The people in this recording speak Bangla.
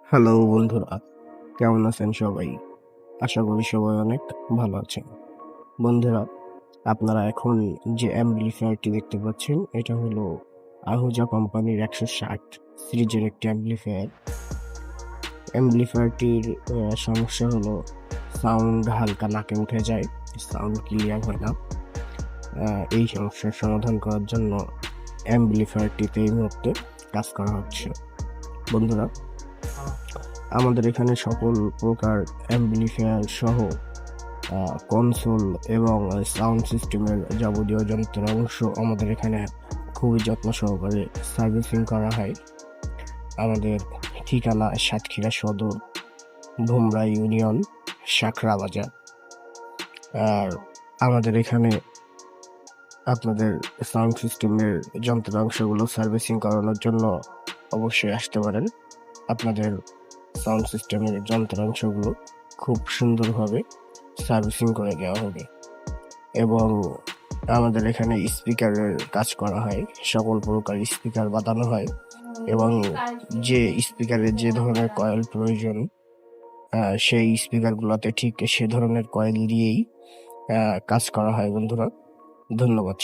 হ্যালো বন্ধুরা, কেমন আছেন সবাই? আশা করি সবাই অনেক ভালো আছেন। বন্ধুরা, আপনারা এখন যে অ্যাম্প্লিফায়ারটি দেখতে পাচ্ছেন, এটা হলো আহুজা কোম্পানির 160 সিরিজের একটি অ্যাম্প্লিফায়ার। অ্যাম্প্লিফায়ারটির সমস্যা হলো সাউন্ড হালকা নাকে উঠে যায়, সাউন্ড ক্লিয়ার হয় না। এই সমস্যার সমাধান করার জন্য অ্যাম্প্লিফায়ারটিতে এই মুহূর্তে কাজ করা হচ্ছে। বন্ধুরা, আমাদের এখানে সকল প্রকার অ্যাম্প্লিফায়ার সহ কনসোল এবং সাউন্ড সিস্টেমের যাবতীয় যন্ত্রাংশ আমাদের এখানে খুবই যত্ন সহকারে সার্ভিসিং করা হয়। আমাদের ঠিকানা সাতক্ষীরা সদর, ভোমরা ইউনিয়ন, শাখরা বাজার। আর আমাদের এখানে আপনাদের সাউন্ড সিস্টেমের যন্ত্রাংশগুলো সার্ভিসিং করানোর জন্য অবশ্যই আসতে পারেন। আপনাদের সাউন্ড সিস্টেমের যন্ত্রাংশগুলো খুব সুন্দরভাবে সার্ভিসিং করে দেওয়া হবে এবং আমাদের এখানে স্পিকারের কাজ করা হয়, সকল প্রকার স্পিকার বাঁধানো হয় এবং যে স্পিকারের যে ধরনের কয়েল প্রয়োজন সেই স্পিকারগুলোতে ঠিক সে ধরনের কয়েল দিয়েই কাজ করা হয়। বন্ধুরা, ধন্যবাদ।